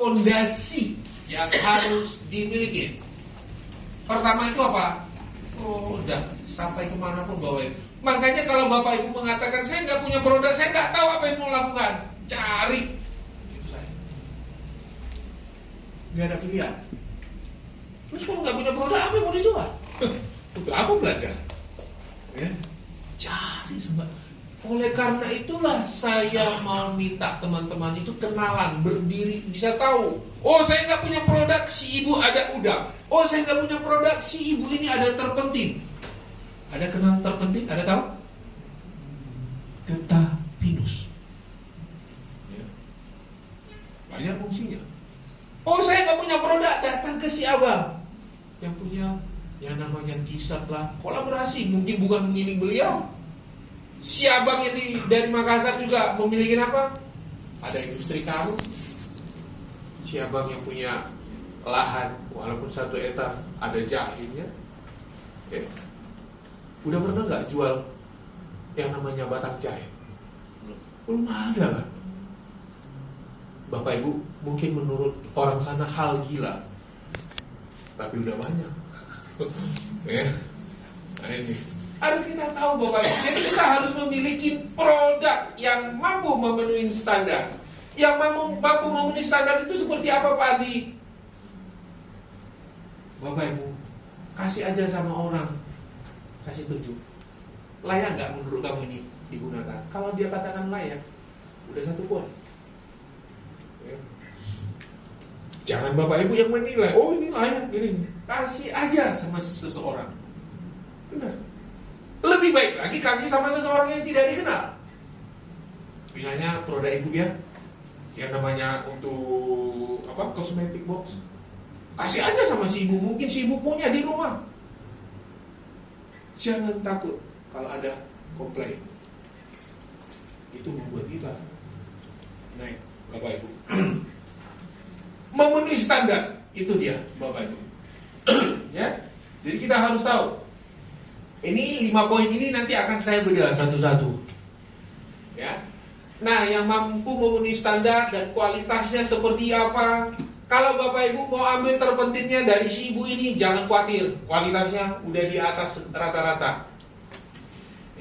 fondasi yang harus dimiliki. Pertama itu apa? Produk. Sampai kemanapun Bapak Ibu. Makanya kalau Bapak Ibu mengatakan saya nggak punya produk, saya nggak tahu apa yang mau lakukan, cari. Itu saya. Nggak ada pilihan. Terus kalau nggak punya produk, apa yang mau dijual? Untuk apa belajar? Ya, cari semua. Oleh karena itulah saya mau minta teman-teman itu kenalan, berdiri, bisa tahu. Oh, saya nggak punya produk, si ibu ada udang. Oh, saya nggak punya produk, si ibu ini ada terpenting. Ada kenal terpenting, ada tahu? Getah pinus. Ya. Banyak fungsinya. Oh, saya nggak punya produk, datang ke si abang yang punya yang namanya kisah lah, kolaborasi. Mungkin bukan milik beliau. Si abang yang dari Makassar juga memiliki apa? Ada industri karung. Si abang yang punya lahan walaupun 1 hektar, ada jahitnya. Ya. Udah pernah nggak jual yang namanya batang jahe? Belum ada kan? Bapak Ibu mungkin menurut orang sana hal gila, tapi udah banyak. Ya. Nah ini harus kita tahu Bapak Ibu. Jadi kita harus memiliki produk yang mampu memenuhi standar. Yang mampu memenuhi standar itu seperti apa Pak Adi? Bapak Ibu, kasih aja sama orang, kasih 7. Layak nggak menurut kamu ini digunakan? Kalau dia katakan layak, udah 1 poin. Ya. Jangan Bapak Ibu yang menilai, oh ini layak, ini. Kasih aja sama seseorang. Benar. Lebih baik lagi kasih sama seseorang yang tidak dikenal. Misalnya produk ibu ya, yang namanya untuk apa, cosmetic box. Kasih aja sama si ibu, mungkin si ibu punya di rumah. Jangan takut kalau ada komplain. Itu membuat kita naik, Bapak Ibu. Memenuhi standar, itu dia Bapak Ibu. Ya, jadi kita harus tahu. Ini 5 poin ini nanti akan saya bedah satu-satu. Ya. Nah, yang mampu memenuhi standar dan kualitasnya seperti apa? Kalau Bapak Ibu mau ambil terpentingnya dari si ibu ini, jangan khawatir, kualitasnya udah di atas rata-rata.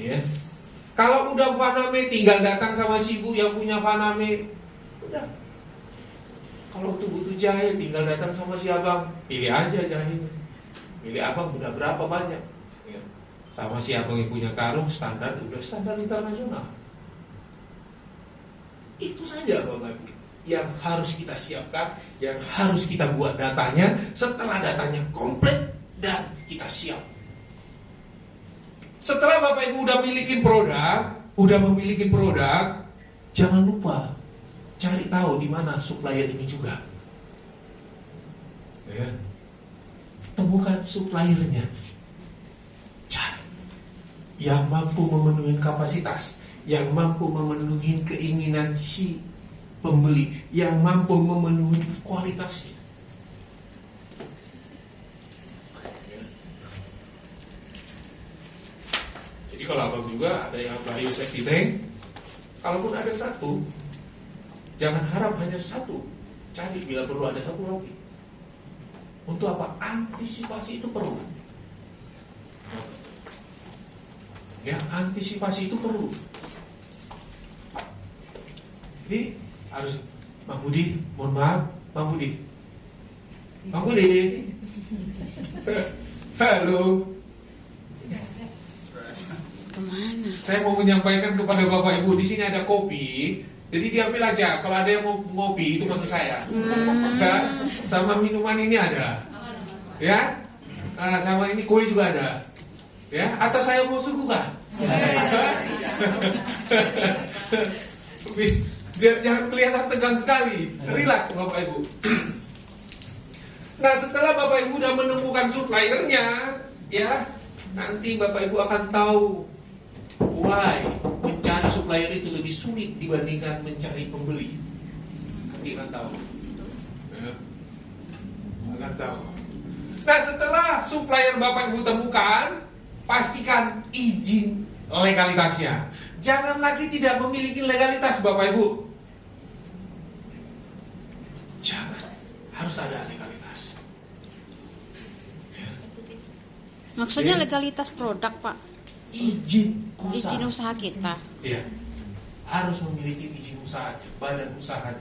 Ya. Kalau udah Faname, tinggal datang sama si ibu yang punya Faname. Udah. Kalau butuh jahe, tinggal datang sama si abang, pilih aja jahenya. Pilih abang udah berapa banyak. Ya. Sama si abang yang punya karung, standar udah standar internasional. Itu saja Bapak Ibu yang harus kita siapkan, yang harus kita buat datanya. Setelah datanya komplit dan kita siap. Setelah Bapak Ibu udah memiliki produk, jangan lupa cari tahu di mana supplier ini juga. Ya. Temukan suppliernya. Cari yang mampu memenuhi kapasitas, yang mampu memenuhi keinginan si pembeli, yang mampu memenuhi kualitasnya. Jadi kalau abang juga ada yang apply safety tank, kalaupun ada 1, jangan harap hanya 1, cari bila perlu ada 1 lagi. Untuk apa? Antisipasi itu perlu. Ya, antisipasi itu perlu. Jadi harus, Bang Budi, mohon maaf, Bang Budi. Bang Budi. Halo. Kemana? Saya mau menyampaikan kepada Bapak Ibu, di sini ada kopi. Jadi diambil aja, kalau ada yang mau ngopi itu maksud saya. Sama minuman ini ada. Ya. Nah, sama ini kue juga ada. Ya, atau saya mau suguhkan? Biar jangan kelihatan tegang sekali. Relax Bapak Ibu. Nah, setelah Bapak Ibu sudah menemukan suppliernya, ya, nanti Bapak Ibu akan tahu why mencari supplier itu lebih sulit dibandingkan mencari pembeli. Nanti akan tahu. Ya. Akan tahu. Nah, setelah supplier Bapak Ibu temukan, pastikan izin legalitasnya. Jangan lagi tidak memiliki legalitas Bapak Ibu. Jangan. Harus ada legalitas. Ya. Maksudnya legalitas produk, Pak? Izin usaha. Izin usaha kita. Iya. Harus memiliki izin usaha, badan usaha.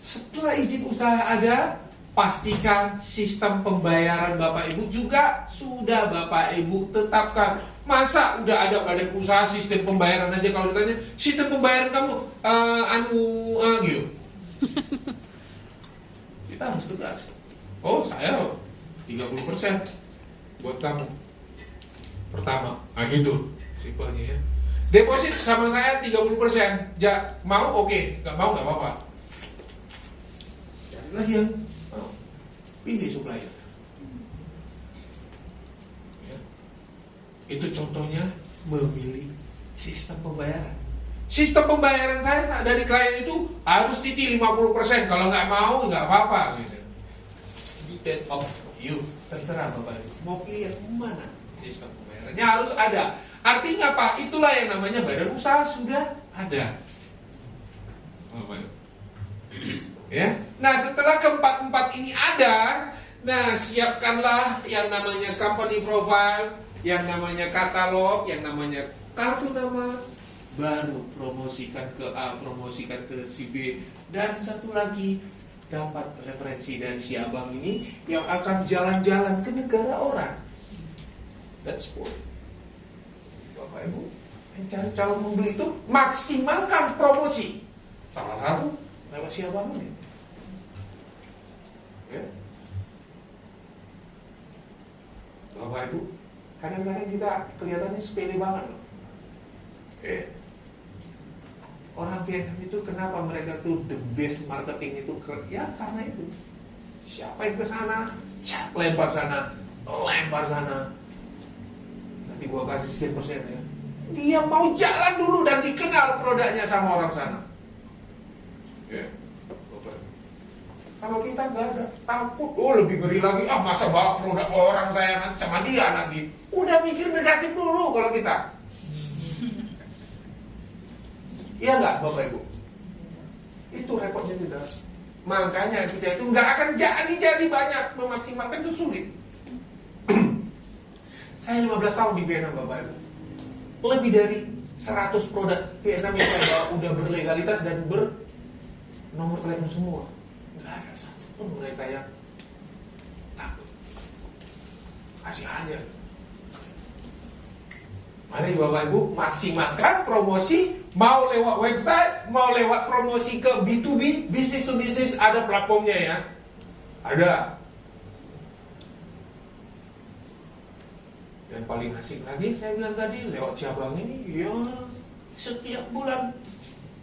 Setelah izin usaha ada, pastikan sistem pembayaran Bapak Ibu juga sudah Bapak Ibu tetapkan. Masa udah ada badan usaha sistem pembayaran aja, kalau ditanya sistem pembayaran kamu gitu. Kita harus tegas. Oh, saya 30% buat kamu. Pertama, gitu. Simpelnya ya. Deposit sama saya 30%. Mau oke, nggak mau nggak apa-apa. Carilah yang mau. Pilih supplier. Ya. Itu contohnya memilih sistem pembayaran. Sistem pembayaran saya dari klien itu harus titik 50%. Kalau nggak mau nggak apa-apa gitu. Depend of you. Terserah Bapak Ibu. Mau pilih yang mana sistem pembayarannya harus ada. Artinya apa? Itulah yang namanya badan usaha sudah ada. Bapak Ibu. Ya. Nah, setelah keempat-empat ini ada, nah siapkanlah yang namanya company profile, yang namanya katalog, yang namanya kartu nama, baru promosikan ke A, promosikan ke si B, dan satu lagi dapat referensi dari si abang ini yang akan jalan-jalan ke negara orang. That's point. Bapak Ibu, mencari calon pembeli itu maksimalkan promosi. Salah satu lewat si abang ini. Ya. Bapak Ibu, kadang-kadang kita kelihatannya sepele banget loh. Orang Vietnam itu kenapa mereka tuh the best marketing itu? Ya karena itu. Siapa yang ke sana, lempar sana, lempar sana. Nanti gua kasih sekian persen ya. Dia mau jalan dulu dan dikenal produknya sama orang sana. Ya. Kalau kita nggak ada, takut, lebih ngeri lagi. Masa bawa produk orang saya nanti sama dia nanti. Udah mikir negatif dulu kalau kita. Iya nggak Bapak Ibu? Itu repotnya kita. Makanya kita itu nggak akan jadi banyak, memaksimalkan itu sulit. Saya 15 tahun di Vietnam Bapak Ibu. Lebih dari 100 produk Vietnam yang saya bawa udah berlegalitas dan bernomor telepon semua. Nggak ada satu pun mereka yang takut. Kasih aja. Mari Bapak Ibu maksimalkan promosi, mau lewat website, mau lewat promosi ke B2B, bisnis to bisnis, ada platformnya ya. Ada. Yang paling asik lagi saya bilang tadi lewat si abang ini, ya setiap bulan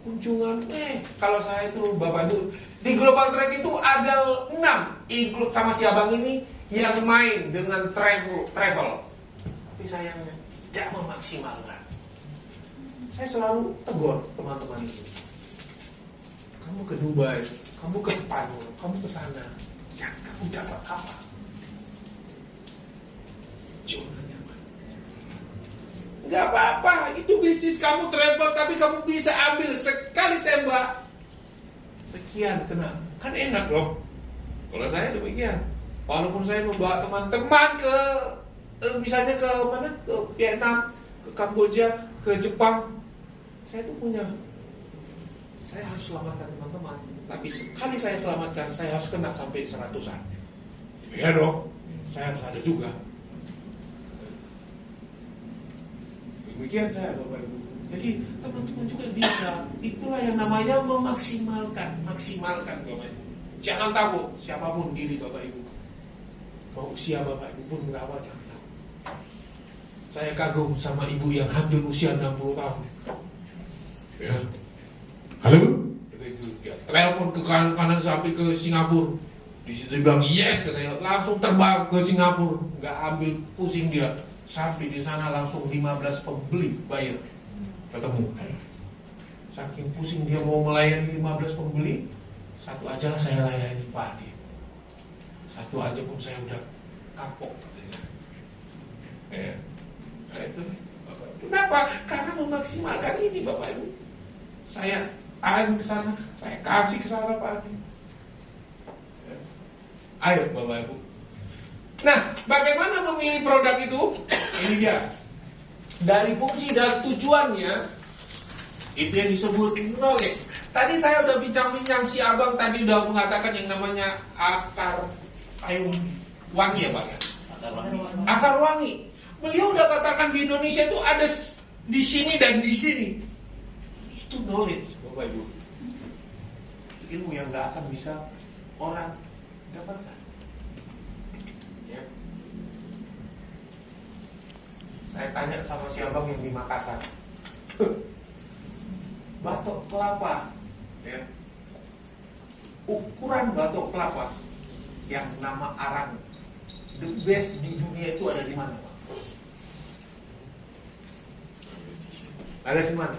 kunjungan. Kalau saya itu Bapak Ibu di Global Trade itu ada 6 include sama si abang ini yang main dengan travel. Tapi sayangnya tidak memaksimalkan. Saya selalu tegur teman-teman itu. Kamu ke Dubai, kamu ke Spanyol, kamu ke sana, yang kamu dapat apa? Jangan nyaman. Gak apa-apa, itu bisnis kamu travel, tapi kamu bisa ambil sekali tembak sekian kena. Kan enak loh. Kalau saya demikian. Walaupun saya membawa teman-teman ke misalnya ke mana? Ke Vietnam, ke Kamboja, ke Jepang. Saya tuh punya. Saya harus selamatkan teman-teman. Tapi sekali saya selamatkan, saya harus kena sampai 100-an. Ya dong. Saya harus ada juga. Demikian saya Bapak Ibu. Jadi teman-teman juga bisa. Itulah yang namanya memaksimalkan. Maksimalkan Bapak Ibu. Jangan takut siapapun diri Bapak Ibu. Mau usia Bapak Ibu pun berapa jangan. Saya kagum sama ibu yang hampir usia 60 tahun. Ya. Halo? Dia telepon ke kanan sampai ke Singapura. Di situ dia bilang yes, katanya langsung terbang ke Singapura. Nggak ambil pusing dia. Sampai di sana langsung 15 pembeli bayar. Ketemu. Saking pusing dia mau melayani 15 pembeli, satu aja lah saya layani Pak Adi. Satu aja pun saya udah kapok katanya. Ya. Nah, itu. Kenapa? Karena memaksimalkan ini Bapak Ibu. Saya Adi ke sana, saya kasih ke sana Pak Adi. Ayo Bapak Ibu. Nah, bagaimana memilih produk itu? Ini dia. Dari fungsi dan tujuannya, itu yang disebut knowledge. Tadi saya udah bincang-bincang, si abang tadi udah mengatakan yang namanya akar payung wangi ya Pak ya? Akar wangi. Beliau udah katakan di Indonesia itu ada di sini dan di sini. Itu knowledge Bapak Ibu. Ilmu yang gak akan bisa orang dapatkan. Ya. Saya tanya sama si abang yang di Makassar. Batok kelapa, ya. Ukuran batok kelapa yang nama arang the best di dunia itu ada di mana, Pak? Ada di mana?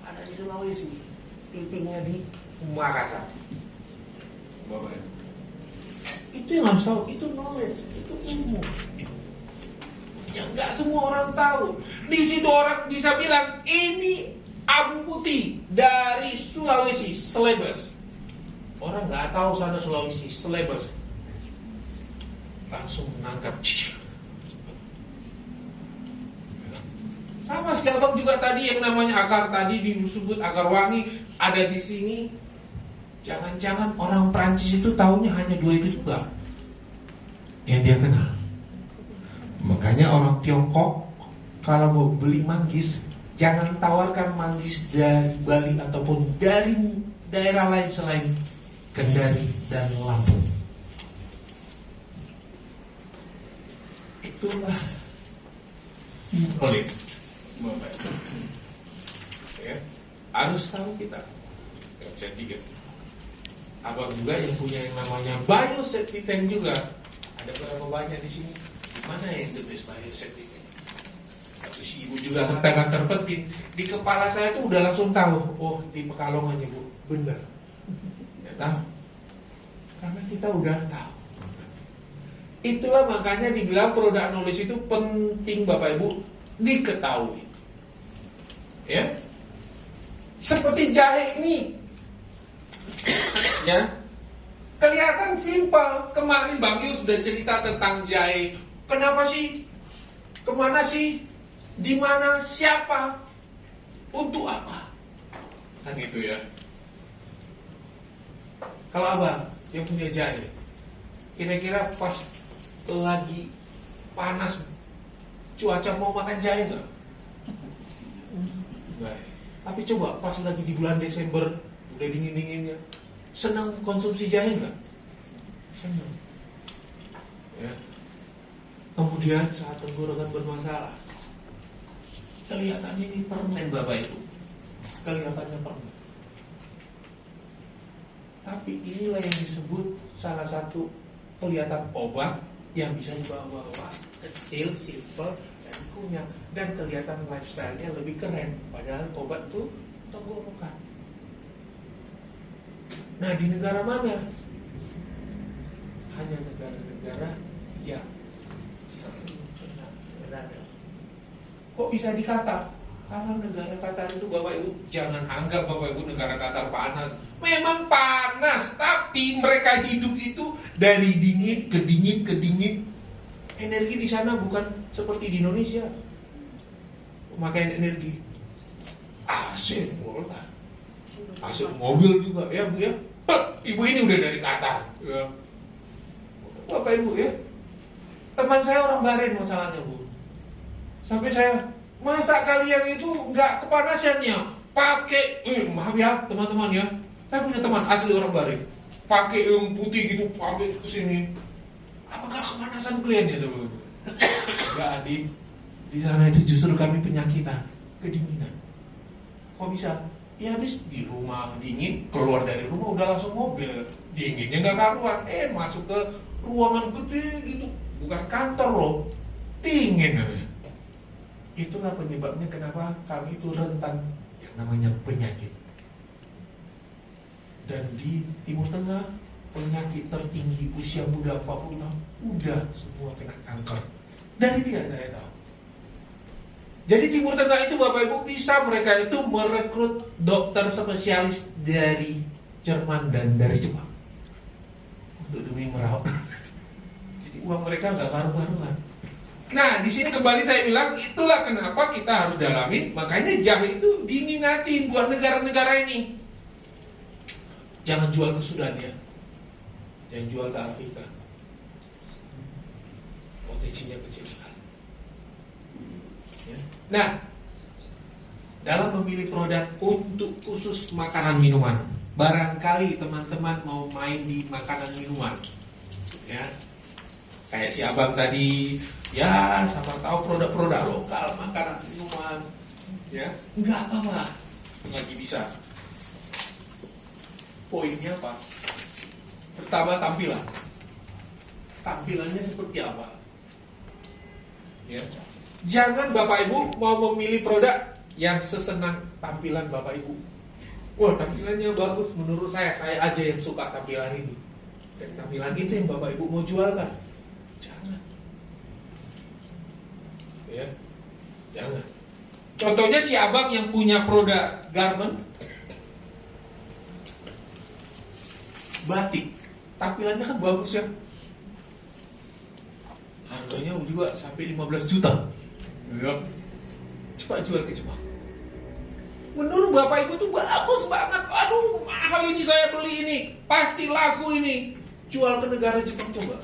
Ada di Sulawesi. Titiknya di Makassar. Bapak. Itu yang harus tahu, itu knowledge, itu ilmu. Yang nggak semua orang tahu. Di situ orang bisa bilang ini abu putih dari Sulawesi, Celebes. Orang nggak tahu sana Sulawesi, Celebes. Langsung menangkap. Sama si abang juga tadi yang namanya akar tadi disebut akar wangi ada di sini. Jangan-jangan orang Prancis itu tahunya hanya dua itu juga yang dia kenal. Makanya orang Tiongkok kalau mau beli manggis, jangan tawarkan manggis dari Bali ataupun dari daerah lain selain Kendari dan Lampung. Itulah knowledge. Ya, harus tahu kita. Gak bisa tiga. Abang juga yang punya yang namanya biosafety tank juga. Ada berapa banyak di sini? Mana yang the best biosafety tank? Satu si ibu juga katakan terpenting. Di kepala saya tuh udah langsung tahu. Oh, di Pekalongan ya Bu, benar. Ya tahu. Karena kita udah tahu. Itulah makanya dibilang produk knowledge itu penting Bapak Ibu diketahui. Ya, seperti jahe ini. Ya, kelihatan simpel. Kemarin Bang Yus sudah cerita tentang jahe. Kenapa sih? Kemana sih? Di mana? Siapa? Untuk apa? Kan gitu ya. Kalau abang yang punya jahe, kira-kira pas lagi panas cuaca mau makan jahe nggak? Nggak. Tapi coba pas lagi di bulan Desember udah dingin-dinginnya, senang konsumsi jahe nggak? Senang. Ya. Kemudian saat tenggorokan bermasalah, kelihatannya ini permen Bapak Ibu, kelihatannya permen. Tapi inilah yang disebut salah satu kelihatan obat yang bisa dibawa-bawa, kecil, simple, dan kunyah, dan kelihatan lifestyle-nya lebih keren. Padahal obat itu tenggorokan. Nah, di negara mana? Hanya negara-negara yang sering kena radang. Kok bisa di Qatar? Karena negara Qatar itu Bapak Ibu, jangan anggap Bapak Ibu negara Qatar panas. Memang panas, tapi mereka hidup itu dari dingin ke dingin ke dingin. Energi di sana bukan seperti di Indonesia. Pemakaian energi AC, AC mobil juga ya Bu ya. Ibu ini udah dari Qatar ya. Bapak Ibu ya. Teman saya orang Bahrain masalahnya Bu. Sampai saya, masa kalian itu nggak kepanasannya pakai maaf ya teman-teman ya, saya punya teman asli orang Bahrain pakai yang putih gitu pakai ke sini, apakah kepanasan kalian ya coba? Nggak di sana itu justru kami penyakitan, kedinginan. Kok bisa? Ya habis di rumah dingin, keluar dari rumah udah langsung mobil, dinginnya nggak karuan, masuk ke ruangan gede gitu, bukan kantor loh, dingin namanya. Itulah penyebabnya kenapa kami itu rentan yang namanya penyakit. Dan di Timur Tengah penyakit tertinggi usia muda 40 tahun udah semua kena kanker. Dari dia saya tahu. Jadi Timur Tengah itu Bapak Ibu bisa mereka itu merekrut dokter spesialis dari Jerman dan dari Jepang untuk demi merawat. Jadi uang mereka nggak karu-karuan. Nah, di sini kembali saya bilang itulah kenapa kita harus dalamin. Makanya jahe itu diminatin buat negara-negara ini. Jangan jual ke Sudan ya. Jangan jual ke Afrika. Potensinya kecil sekali. Ya. Nah, dalam memilih produk untuk khusus makanan minuman, barangkali teman-teman mau main di makanan minuman, ya, kayak si abang tadi, ya, sama tahu produk-produk lokal makanan minuman, ya, nggak apa-apa, lagi bisa. Poinnya apa? Pertama tampilan. Tampilannya seperti apa? Ya. Jangan Bapak Ibu mau memilih produk yang sesenang tampilan Bapak Ibu. Wah, tampilannya bagus menurut saya aja yang suka tampilan ini. Dan tampilan itu yang Bapak Ibu mau jualkan. Jangan. Ya. Jangan. Contohnya si abang yang punya produk garment batik, tampilannya kan bagus ya. Harganya juga sampai 15 juta. Ya. Coba jual ke Jepang. Menurut Bapak Ibu tuh bagus banget. Aduh, mahal ini saya beli ini. Pasti laku ini. Jual ke negara Jepang coba.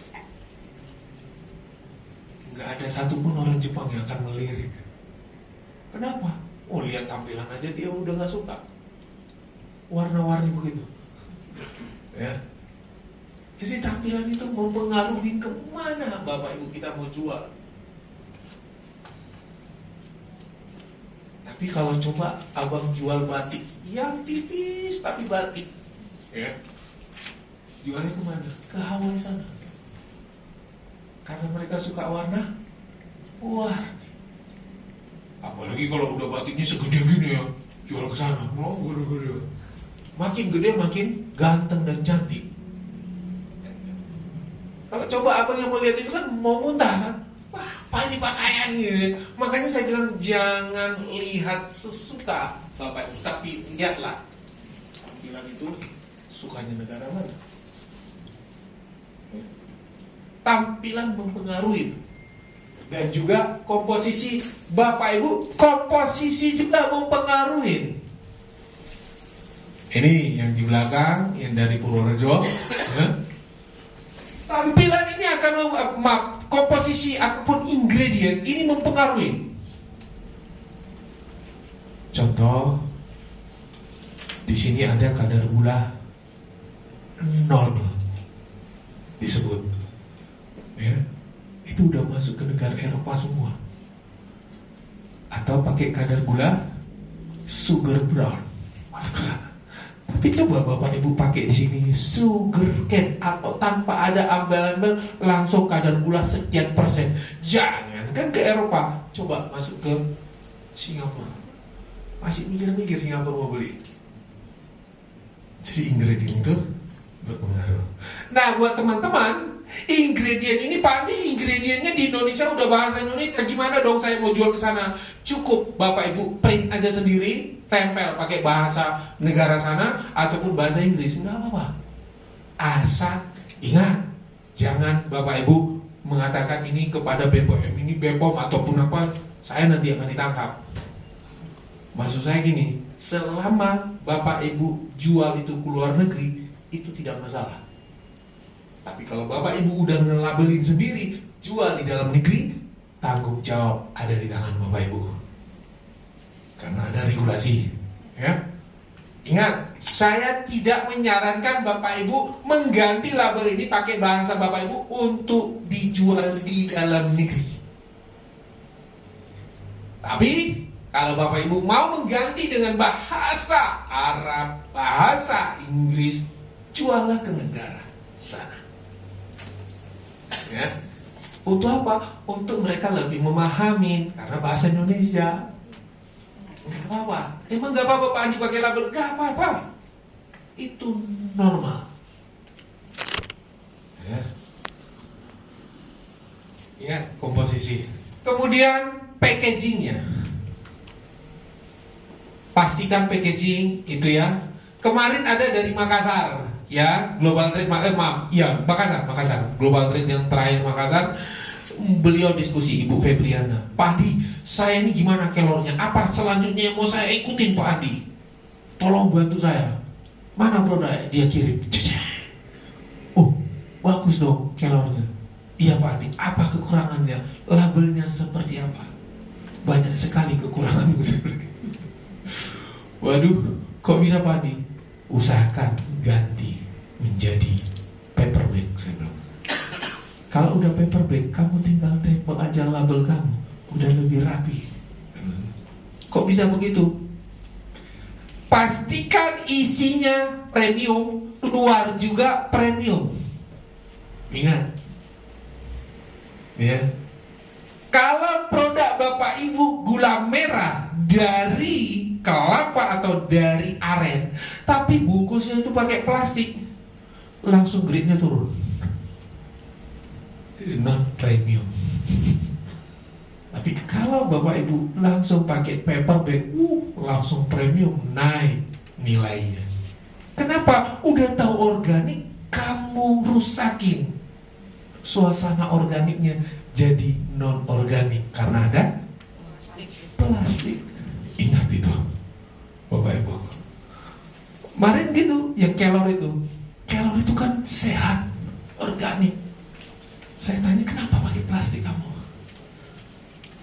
Nggak ada satupun orang Jepang yang akan melirik. Kenapa? Oh, lihat tampilan aja dia udah nggak suka. Warna-warni begitu. Ya. Jadi tampilan itu mempengaruhi kemana Bapak Ibu kita mau jual. Tapi kalau coba abang jual batik yang tipis tapi batik, ya, jualnya kemana? Ke Hawaii sana. Karena mereka suka warna. Wah. Apalagi kalau udah batiknya segede gini ya, jual ke sana. Oh, gede-gede. Makin gede makin ganteng dan cantik. Kalau coba abang yang mau lihat itu kan mau muntah kan. Wah, apa ini pakaian ini? Makanya saya bilang jangan lihat sesuka Bapak Ibu, tapi lihatlah tampilan itu sukanya negara mana. Tampilan mempengaruhi. Dan juga komposisi Bapak Ibu, komposisi juga mempengaruhi. Ini yang di belakang, yang dari Purworejo, ya. Tampilan ini akan komposisi ataupun ingredient ini mempengaruhi. Contoh, di sini ada kadar gula 0 disebut, ya. Itu udah masuk ke negara Eropa semua. Atau pakai kadar gula sugar brown, masuk ke sana. Tapi coba Bapak Ibu pakai di sini sugar cane atau tanpa ada embel-embel langsung kadar gula sekian persen. Jangan kan ke Eropa, coba masuk ke Singapura. Masih mikir-mikir Singapura mau beli. Jadi ingredient itu berpengaruh. Nah, buat teman-teman, ingredient ini paling ingredientnya di Indonesia udah bahasa Indonesia. Gimana dong saya mau jual ke sana? Cukup Bapak Ibu print aja sendiri, tempel pakai bahasa negara sana ataupun bahasa Inggris, nggak apa-apa. Asal ingat, jangan Bapak Ibu mengatakan ini kepada BPOM, ini BPOM ataupun apa, saya nanti akan ditangkap. Maksud saya gini, selama Bapak Ibu jual itu ke luar negeri, itu tidak masalah. Tapi kalau Bapak Ibu udah ngelabelin sendiri, jual di dalam negeri, tanggung jawab ada di tangan Bapak Ibu. Karena ada regulasi, ya. Ingat, saya tidak menyarankan Bapak Ibu mengganti label ini pakai bahasa Bapak Ibu untuk dijual di dalam negeri. Tapi kalau Bapak Ibu mau mengganti dengan bahasa Arab, bahasa Inggris, juallah ke negara sana. Ya. Untuk apa? Untuk mereka lebih memahami karena bahasa Indonesia. Gak apa-apa. Emang gak apa-apa Pak Andi pakai label? Gak apa-apa. Itu normal. Ya. Ingat komposisi. Kemudian packagingnya. pastikan packaging itu ya. Kemarin ada dari Makassar, ya, Global Trade, Makassar, Global Trade yang terakhir Makassar. Beliau diskusi, Ibu Febriana, Pak Andi, saya ini gimana kelornya? Apa selanjutnya yang mau saya ikutin, Pak Andi? Tolong bantu saya. Mana produknya? Dia kirim. Oh, bagus dong kelornya. Iya Pak Andi, apa kekurangannya? Labelnya seperti apa? Banyak sekali kekurangan. Waduh, kok bisa Pak Andi? Usahakan ganti menjadi paper bag, saya bilang. Kalau udah paper bag, kamu tinggal tempel aja label kamu, udah lebih rapi. Kok bisa begitu? Pastikan isinya premium, luar juga premium. Ingat, ya. Kalau produk Bapak Ibu gula merah dari kelapa atau dari aren, tapi bungkusnya itu pakai plastik, langsung grade-nya turun. Not premium. Tapi kalau Bapak Ibu langsung pakai paper bag, langsung premium, naik nilainya. Kenapa? Udah tahu organik, kamu rusakin suasana organiknya jadi non organik karena ada plastik. Ingat itu, Bapak Ibu. Kemarin gitu, yang kelor itu kan sehat, organik. Saya tanya, kenapa pakai plastik kamu?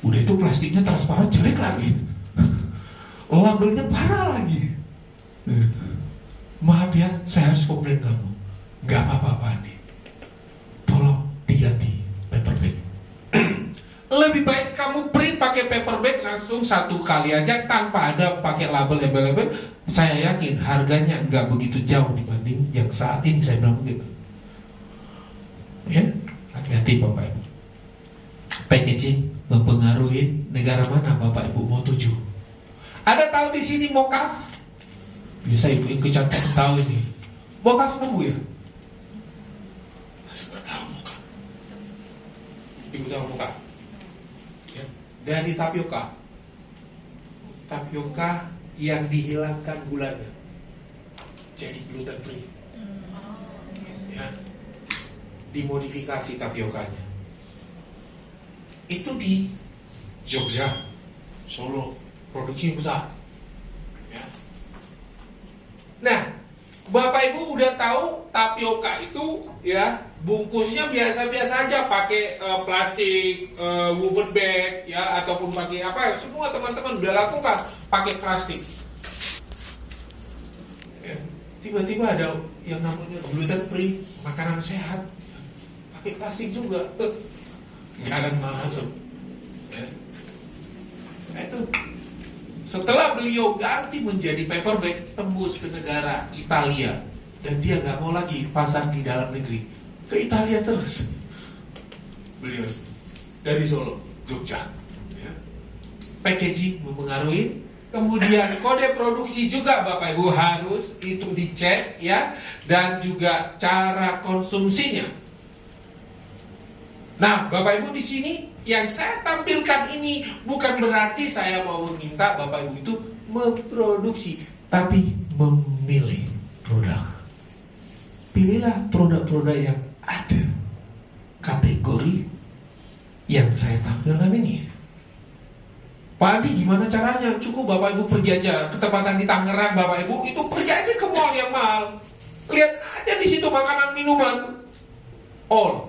Udah itu plastiknya transparan, jelek lagi. Labelnya parah lagi. Maaf ya, saya harus komplain kamu. Gak apa-apa nih. Tolong diganti paper bag. Lebih baik kamu print pakai paper bag langsung satu kali aja tanpa ada pakai label. Saya yakin harganya nggak begitu jauh dibanding yang saat ini saya bilang begitu. Ya. Hati-hati Bapak Ibu. Packaging mempengaruhi negara mana Bapak Ibu mau tuju. Ada tahu di sini mokaf? Biasa ibu yang kecantik tahu ini. Mokaf nemu ya? Masih nggak tahu mokaf. Ibu tahu mokaf? Ya. Dari tapioka. Tapioka yang dihilangkan gulanya, jadi gluten free. Ya. Dimodifikasi tapiokanya. Itu di Jogja, Solo, produksi besar. Ya. Nah, Bapak Ibu udah tahu tapioka itu ya bungkusnya biasa-biasa aja, pakai plastik, woven bag ya, ataupun pakai apa? Semua teman-teman udah lakukan pakai plastik. Ya. Tiba-tiba ada yang namanya gluten free, makanan sehat. Pakai plastik juga, nggak akan masuk. Ya. Nah itu, setelah beliau ganti menjadi paper bag, tembus ke negara Italia, dan dia nggak mau lagi pasar di dalam negeri, ke Italia terus. Beliau dari Solo, Jogja. Ya. Packaging mempengaruhi. Kemudian kode produksi juga Bapak Ibu harus itu dicek ya, dan juga cara konsumsinya. Nah, Bapak Ibu di sini yang saya tampilkan ini bukan berarti saya mau meminta Bapak Ibu itu memproduksi, tapi memilih produk. Pilihlah produk-produk yang ada kategori yang saya tampilkan ini. Pak Adi, gimana caranya? Cukup Bapak Ibu pergi aja ke tempatan di Tangerang, Bapak Ibu itu pergi aja ke mall yang mahal. Lihat aja di situ makanan minuman, all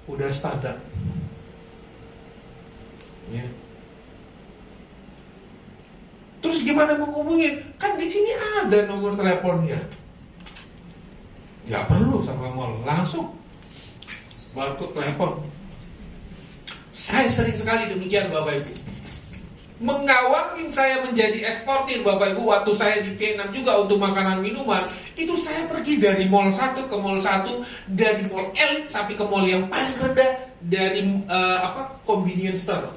udah standar. Ya. Terus gimana menghubungin? Kan di sini ada nomor teleponnya. Gak perlu sama mall, langsung barcode telepon. Saya sering sekali demikian Bapak Ibu. Mengawalin saya menjadi eksportir Bapak Ibu, waktu saya di Vietnam juga untuk makanan minuman, itu saya pergi dari mall satu ke mall satu, dari mall elit sampai ke mall yang paling rendah, dari convenience store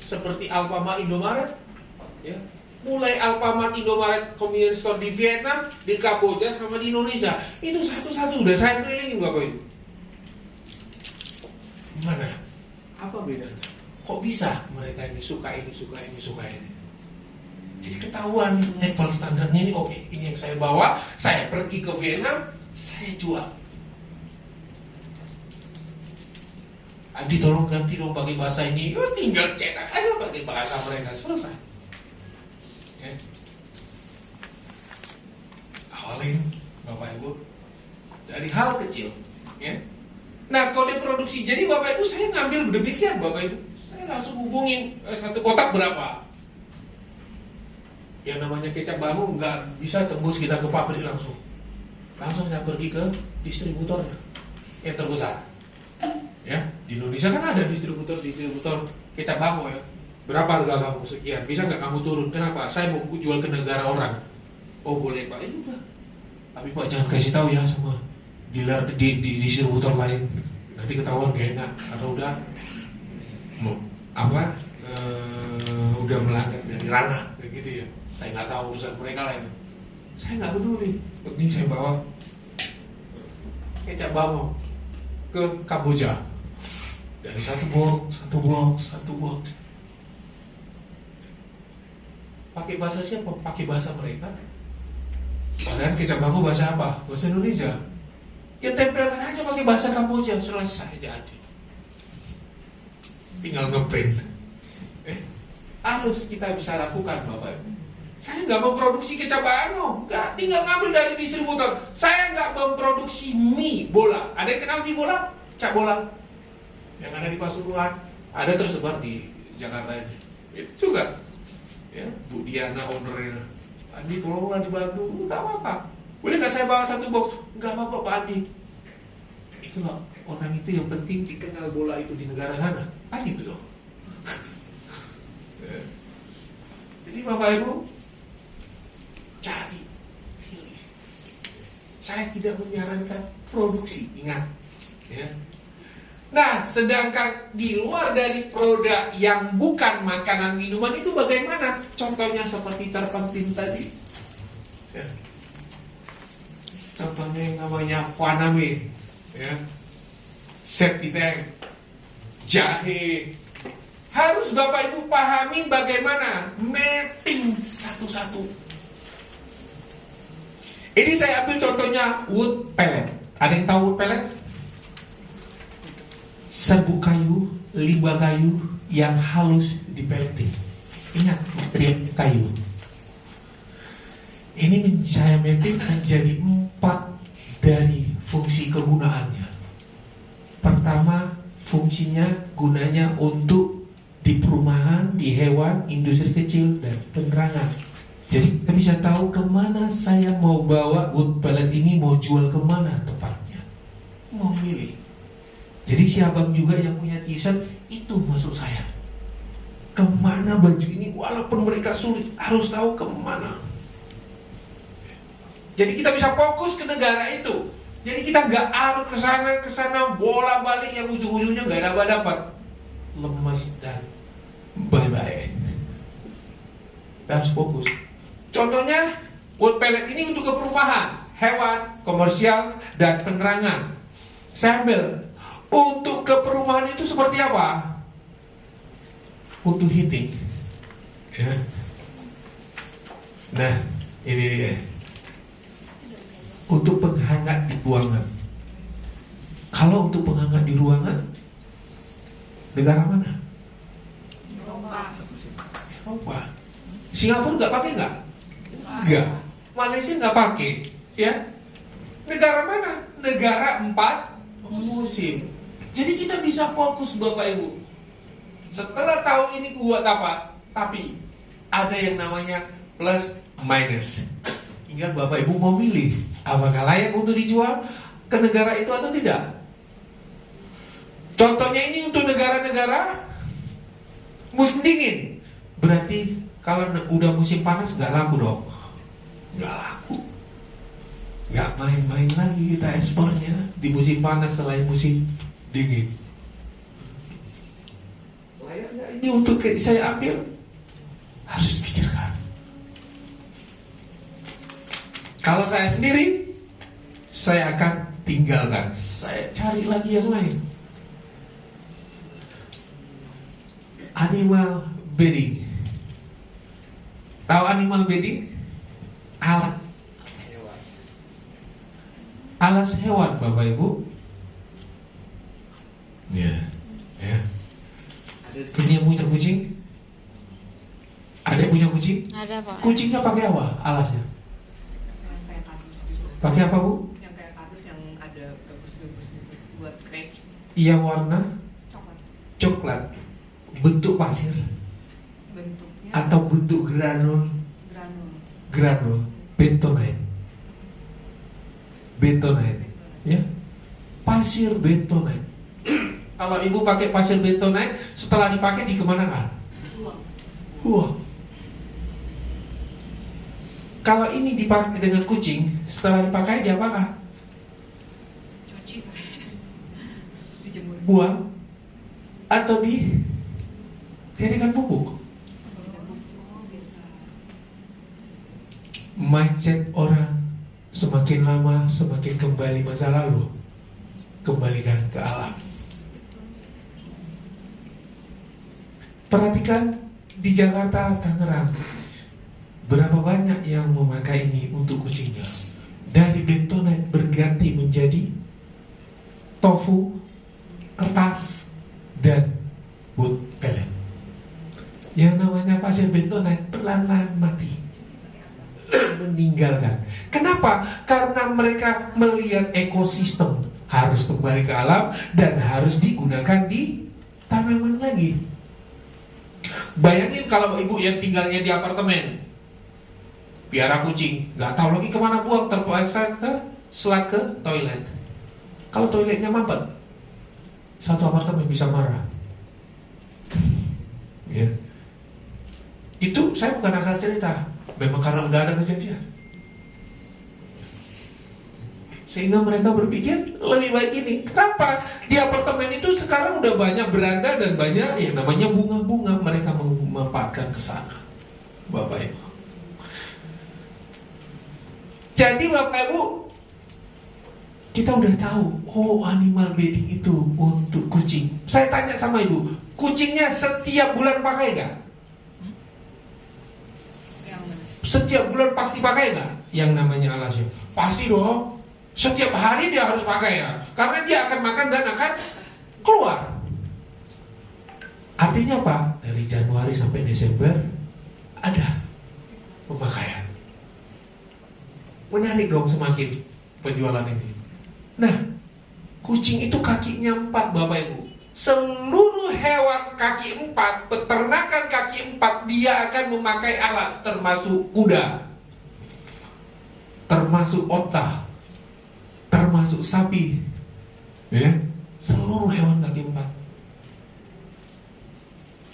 seperti Alfamart, Indomaret, ya. Mulai Alfamart, Indomaret, convenience store di Vietnam, di Kamboja sama di Indonesia, itu satu-satu udah saya kelilingin Bapak Ibu. Gimana? Apa bedanya? Kok bisa mereka ini suka ini, suka ini, suka ini? Jadi ketahuan level standarnya ini, oke, ini yang saya bawa, saya pergi ke Vietnam, saya jual. Adi tolong ganti dong pakai bahasa ini, tinggal cetak aja pakai bahasa mereka, selesai. Ya. Awalin Bapak Ibu dari hal kecil, ya. Nah, kode produksi. Jadi Bapak Ibu, saya ngambil demikian Bapak Ibu. Saya langsung hubungin satu kotak berapa. Yang namanya kecap bangu nggak bisa tembus kita ke pabrik langsung. Langsung saya pergi ke distributornya yang terbesar. Ya, di Indonesia kan ada distributor kecap bangu ya. Berapa harga kamu? Sekian. Bisa nggak kamu turun? Kenapa? Saya mau jual ke negara orang. Oh boleh Pak, itu udah. Tapi Pak jangan kasih tahu ya semua dealer di distributor lain, nanti ketahuan gak enak atau udah udah melanggar dari ranah kayak gitu ya. Saya nggak tahu urusan mereka lah ya. Saya nggak peduli. Penting saya bawa kecap bango ke Kamboja dari satu box. Pakai bahasa siapa? Pakai bahasa mereka. Padahal kecap bango bahasa apa? Bahasa Indonesia. Ya tempelkan aja pakai bahasa Kamboja, selesai jadi. Tinggal ngeprint. Harus kita bisa lakukan Bapak Ibu. Saya nggak memproduksi kecap bango, nggak, tinggal ngambil dari distributor. Saya nggak memproduksi mie bola. Ada yang kenal mie bola? Cap bola yang ada di Pasuruan, ada tersebar di Jakarta ini. Itu juga. Ya, Bu Diana ownernya. Andi tolonglah dibantu, nggak apa-apa. Boleh nggak saya bawa satu box? Nggak apa-apa Pak Andi. Itulah orang itu yang penting dikenal bola itu di negara sana. Kan gitu dong. Jadi Bapak Ibu, cari, pilih. Saya tidak menyarankan produksi, ingat. Ya. Nah, sedangkan di luar dari produk yang bukan makanan minuman itu bagaimana? Contohnya seperti terpenting tadi. Ya. Contohnya yang namanya Vaname, ya. Septic tank, jahe. Harus Bapak Ibu pahami bagaimana mapping satu-satu. Ini saya ambil contohnya wood pellet. Ada yang tahu wood pellet? Serbuk kayu, limbah kayu yang halus dipelleting. Ingat, material kayu. Ini saya mapping menjadi 4 dari fungsi kegunaannya. Pertama, fungsinya gunanya untuk di perumahan, di hewan, industri kecil, dan penerangan. Jadi kita bisa tahu kemana saya mau bawa wood pellet ini, mau jual kemana tepatnya, mau milih. Jadi si abang juga yang punya t-shirt itu masuk saya. Kemana baju ini, walaupun mereka sulit, harus tahu kemana. Jadi kita bisa fokus ke negara itu. Jadi kita nggak harus ke sana bola balik yang ujung-ujungnya nggak dapat. Lemas dan bye-bye. Kita harus fokus. Contohnya wood pellet ini untuk ke perumahan, hewan, komersial, dan penerangan. Saya ambil. Untuk ke perumahan itu seperti apa? Untuk heating. Ya. Nah, ini dia. Untuk penghangat di ruangan. Kalau untuk penghangat di ruangan, negara mana? Eropa. Singapura nggak pakai nggak? Nggak. Malaysia nggak pakai, ya. Negara mana? Negara 4 musim. Jadi kita bisa fokus Bapak Ibu. Setelah tahu ini buat apa, tapi ada yang namanya plus minus. Ingat Bapak Ibu mau milih, apakah layak untuk dijual ke negara itu atau tidak? Contohnya ini untuk negara-negara musim dingin. Berarti kalau udah musim panas nggak laku dong. Nggak laku. Nggak main-main lagi kita ekspornya di musim panas selain musim dingin. Layak nggak ini untuk saya ambil? Harus pikirkan. Kalau saya sendiri, saya akan tinggalkan. Saya cari lagi yang lain. Animal breeding. Tahu animal bedding? Alas hewan. Alas hewan, Bapak Ibu. Ya. Ini yang punya kucing? Ada yang punya kucing? Ada, Pak. Kucingnya pakai apa alasnya? Yang saya kasih Pakai apa, Bu? yang kayak kardus yang ada gabus-gabus gitu buat scratch. Yang warna Coklat. coklat, bentuk pasir Bentuknya atau bentuk granul? granul. Bentonite. Bentonite, ya. Pasir bentonite. Kalau ibu pakai pasir bentonite, setelah dipakai dikemanakan? Buang. Wah. Kalau ini dipakai dengan kucing, setelah dipakai diapakan? Cuci. Dijemur. Buang atau dijadikan pupuk? Oh, bisa. Mindset orang semakin lama semakin kembali masa lalu, kembalikan ke alam. Perhatikan di Jakarta, Tangerang, berapa banyak yang memakai ini untuk kucingnya. Dari bentonite berganti menjadi tofu, kertas, dan wood pellet. Yang namanya pasir bentonite perlahan-lahan mati, meninggalkan. Kenapa? Karena mereka melihat ekosistem harus kembali ke alam dan harus digunakan di tanaman lagi. Bayangin kalau ibu yang tinggalnya di apartemen, piara kucing, nggak tahu lagi kemana buang, terpaksa ke toilet. Kalau toiletnya mampet, satu apartemen bisa marah. Ya. Itu saya bukan asal cerita, memang karena udah ada kejadian. Sehingga mereka berpikir lebih baik ini. Kenapa? Di apartemen itu sekarang udah banyak beranda dan banyak yang namanya bunga-bunga. Mereka memanfaatkan ke sana, Bapak Ibu. Jadi Bapak Ibu, kita udah tahu, oh animal bedding itu untuk kucing. Saya tanya sama ibu, kucingnya setiap bulan pakai nggak? Yang mana? Setiap bulan pasti pakai nggak? Yang namanya alasnya? Pasti dong. Setiap hari dia harus pakai ya, karena dia akan makan dan akan keluar. Artinya apa? Dari Januari sampai Desember ada pemakaian. Menarik dong semakin penjualan ini. Nah, kucing itu kakinya 4, Bapak Ibu. Seluruh hewan kaki 4, peternakan kaki 4, dia akan memakai alas, termasuk kuda, termasuk onta, termasuk sapi, ya, seluruh hewan kaki 4.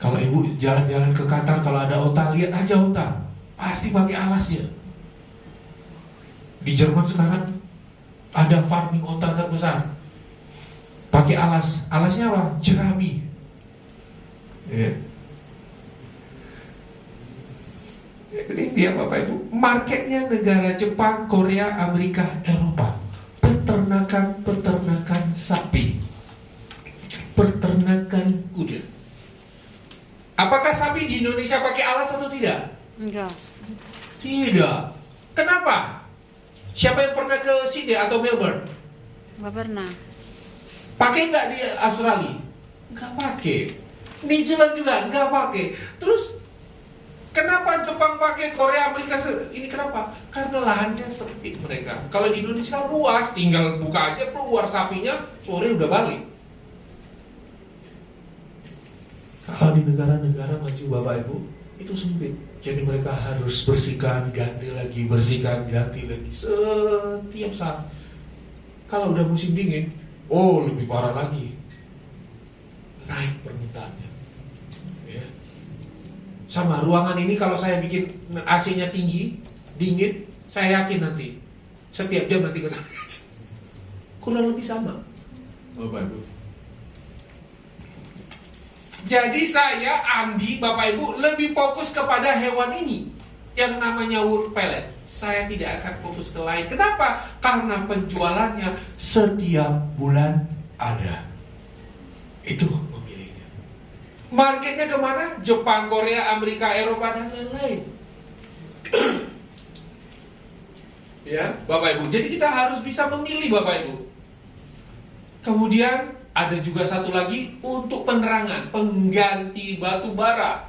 Kalau ibu jalan-jalan ke Qatar, kalau ada onta, lihat aja onta, pasti pakai alasnya. Di Jerman sekarang ada farming onta terbesar, pakai alas. Alasnya apa? Jerami, ya. Ini dia Bapak Ibu, marketnya negara Jepang, Korea, Amerika, Eropa. Peternakan sapi, peternakan kuda. Apakah sapi di Indonesia pakai alas atau tidak? Enggak. Tidak. Kenapa? Siapa yang pernah ke Sydney atau Melbourne? Enggak pernah. Pakai nggak di Australia? Nggak pakai. New Zealand juga nggak pakai. Terus kenapa Jepang pakai, Korea, Amerika ini kenapa? Karena lahannya sempit mereka. Kalau di Indonesia luas, tinggal buka aja keluar sapinya, sore udah balik. Kalau di negara-negara maju Bapak Ibu, itu sempit. Jadi mereka harus bersihkan, ganti lagi, bersihkan, ganti lagi setiap saat. Kalau udah musim dingin, oh lebih parah lagi, naik permintaannya. Ya. Sama ruangan ini kalau saya bikin AC-nya tinggi, dingin, saya yakin nanti setiap jam nanti kurang lebih sama, Bapak Ibu. Jadi saya, Andi, Bapak Ibu, lebih fokus kepada hewan ini yang namanya wool pellet. Saya tidak akan fokus ke lain. Kenapa? Karena penjualannya setiap bulan ada. Itu memilihnya. Marketnya kemana? Jepang, Korea, Amerika, Eropa, dan lain-lain. Ya, Bapak Ibu. Jadi kita harus bisa memilih, Bapak Ibu. Kemudian ada juga satu lagi untuk penerangan, pengganti batu bara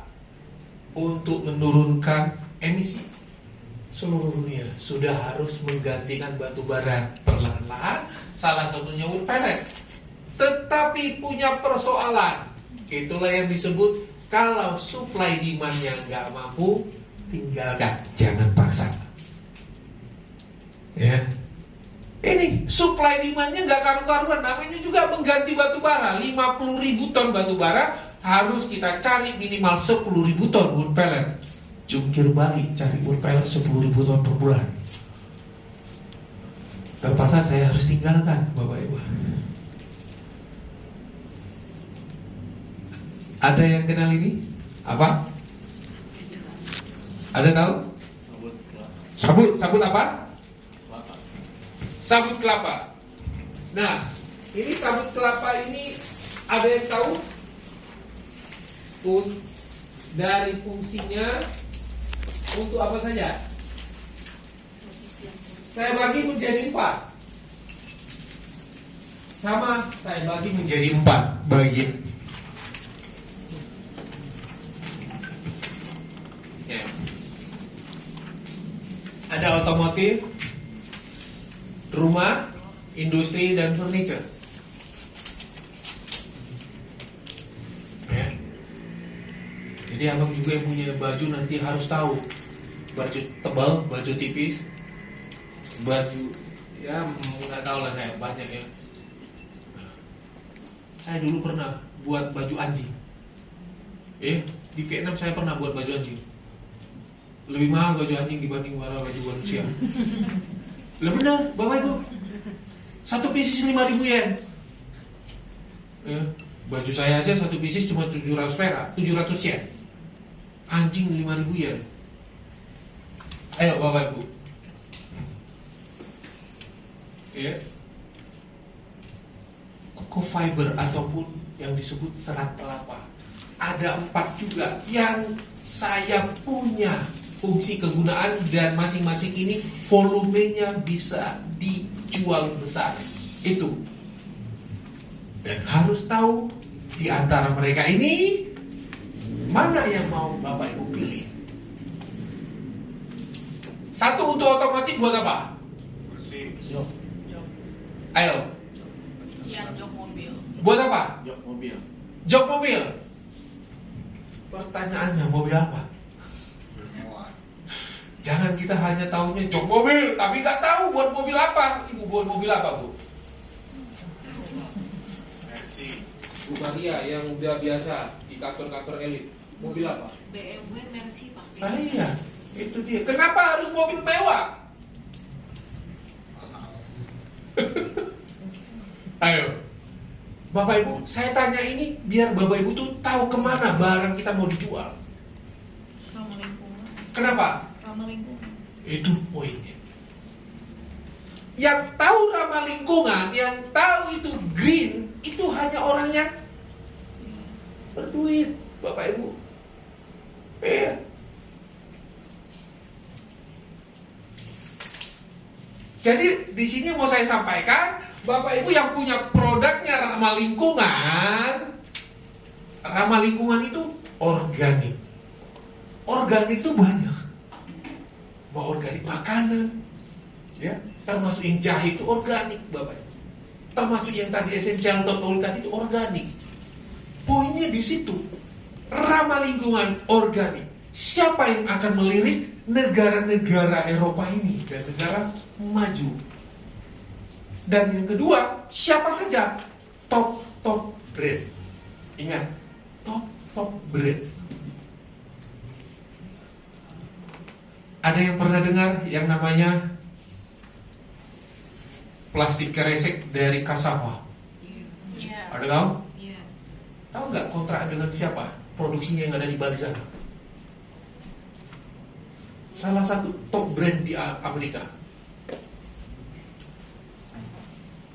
untuk menurunkan emisi. Seluruh dunia sudah harus menggantikan batu bara perlahan-lahan, salah satunya wood pellet. Tetapi punya persoalan. Itulah yang disebut kalau supply demand-nya nggak mampu, tinggalkan, jangan paksa. Ya, ini supply demand-nya nggak karu-karuan. Namanya juga mengganti batu bara. 50.000 ton batu bara harus kita cari minimal 10.000 ton wood pellet. Jungkir balik cari wood pellet 10.000 ton per bulan. Terpaksa saya harus tinggalkan, Bapak Ibu. Ada yang kenal ini? Apa? Ada tahu? Sabut apa? Sabut kelapa. Nah, ini sabut kelapa ini ada yang tahu? Dari fungsinya untuk apa saja? Saya bagi menjadi 4. Sama, saya bagi menjadi 4 bagian. Ya. Ada otomotif, rumah, industri, dan furniture. Ya. Jadi abang juga yang punya baju nanti harus tahu baju tebal, baju tipis, baju ya nggak tahu lah, saya banyak ya. Saya dulu pernah buat baju anjing. Di Vietnam saya pernah buat baju anjing. Lebih mahal baju anjing dibanding baju manusia. Lah benar, Bapak Ibu. Satu pieces 5.000 yen. Baju saya aja satu pieces cuma 700 perak, 700 yen. Anjing 5.000 yen. Ayo Bapak Ibu. Ya. Cocoa fiber ataupun yang disebut serat kelapa. Ada 4 juga yang saya punya fungsi kegunaan dan masing-masing ini volumenya bisa dijual besar. Itu. Dan harus tahu di antara mereka ini mana yang mau Bapak Ibu pilih. Satu untuk otomotif buat apa? Jok. Ayo. Isian jok mobil. Buat apa? Jok mobil. Jok mobil. Pertanyaannya mobil apa? Jangan kita hanya tahunya jok mobil, tapi nggak tahu buat mobil apa. Ibu buat mobil apa, Bu? Bu Maria yang udah biasa di kantor-kantor elit. Mobil apa? BMW Mercy Pak. Ah iya, itu dia. Kenapa harus mobil mewah? Ayo, Bapak Ibu, saya tanya ini biar Bapak Ibu tuh tahu kemana barang kita mau dijual. Ramah lingkungan. Kenapa? Ramah lingkungan. Itu poinnya. Yang tahu ramah lingkungan, yang tahu itu green, itu hanya orang yang berduit, Bapak Ibu. Iya. Jadi di sini mau saya sampaikan, Bapak Ibu yang punya produknya ramah lingkungan itu organik. Organik itu banyak. Mau organik makanan, ya, termasuk yang jahe itu organik, Bapak Ibu. Termasuk yang tadi esensial oil tadi itu organik. Poinnya di situ. Ramah lingkungan organik. Siapa yang akan melirik negara-negara Eropa ini dan negara maju? Dan yang kedua, siapa saja top brand. Ingat, top brand. Ada yang pernah dengar yang namanya plastik kresek dari Cassava? Iya. Ada tahu? Iya. Tahu nggak kontrak dengan siapa? Produksinya yang ada di Bali sana. Salah satu top brand di Amerika.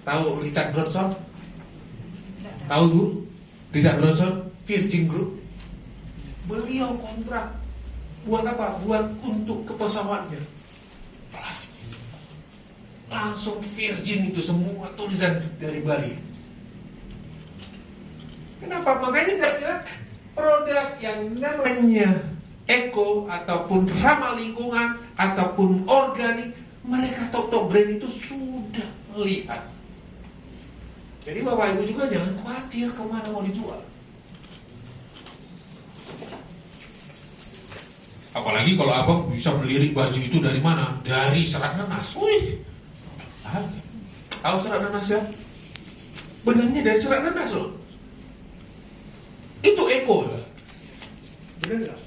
Tahu Richard Branson? Tahu Bu? Richard Branson, Virgin Group. Beliau kontrak Buat apa? Buat untuk ke pesawatnya. Plastik. Langsung virgin itu semua tulisan dari Bali. Kenapa? Makanya saya bilang produk yang namanya eko ataupun ramah lingkungan ataupun organik, mereka top brand itu sudah melihat. Jadi Bapak Ibu juga jangan khawatir kemana mau dijual. Apalagi kalau abang bisa melirik baju itu dari mana? Dari Serat Nanas. Wih, tahu Serat Nanas ya? Benangnya dari Serat Nanas loh. Itu eko ya? Benar nggak?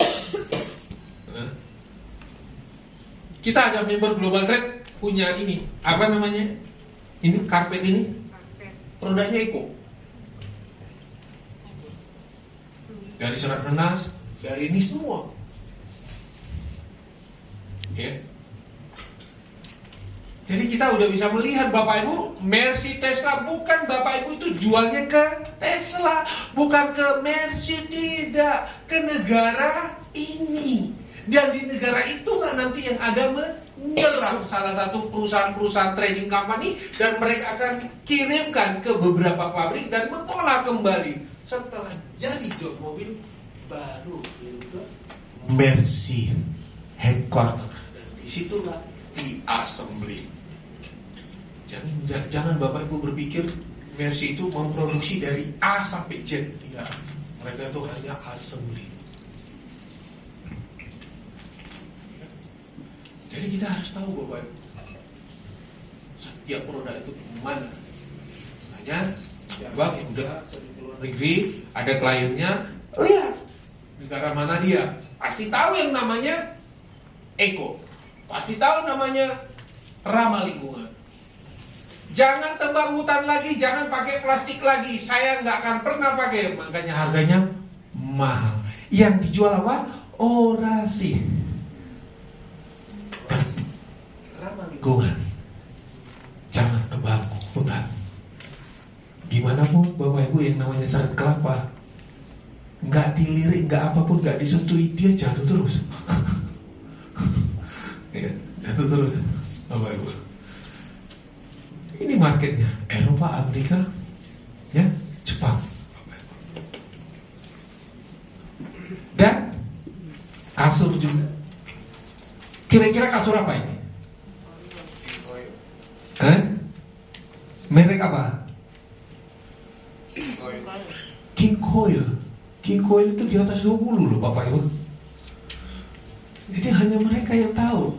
Kita ada member Global Trade punya ini, apa namanya? Ini karpet ini, produknya eko. Dari Serat Nanas, dari ini semua. Ya. Jadi kita udah bisa melihat Bapak Ibu, Mercy Tesla bukan Bapak Ibu itu jualnya ke Tesla, bukan ke Mercy, tidak, ke negara ini. Dan di negara itulah nanti yang ada menyerang salah satu perusahaan-perusahaan trading company dan mereka akan kirimkan ke beberapa pabrik dan mengolah kembali. Setelah jadi jok mobil baru ke Mercy headquarter. Dan disitulah di assembly. Jangan Bapak Ibu berpikir Mercy itu memproduksi dari A sampai Z. Tidak. Mereka itu hanya assembly. Jadi kita harus tahu Bapak Ibu, setiap produk itu mana. Hanya Bang udah di luar negeri, ada kliennya, lihat negara mana dia, pasti tahu yang namanya eko, pasti tahu namanya ramah lingkungan. Jangan tebang hutan lagi, jangan pakai plastik lagi. Saya nggak akan pernah pakai, makanya harganya mahal. Yang dijual apa? Orasi. Ramah lingkungan. Jangan tebang hutan. Gimana pun Bapak Ibu yang namanya sari kelapa, nggak dilirik, nggak apapun, nggak disentuh, dia jatuh terus. Ya, jatuh terus Bapak Ibu. Ini marketnya Eropa, Amerika, ya, Jepang. Dan kasur juga. Kira-kira kasur apa ini? Merek apa? King Coil. King Coil itu di atas 20 loh Bapak Ibu. Jadi hanya mereka yang tahu.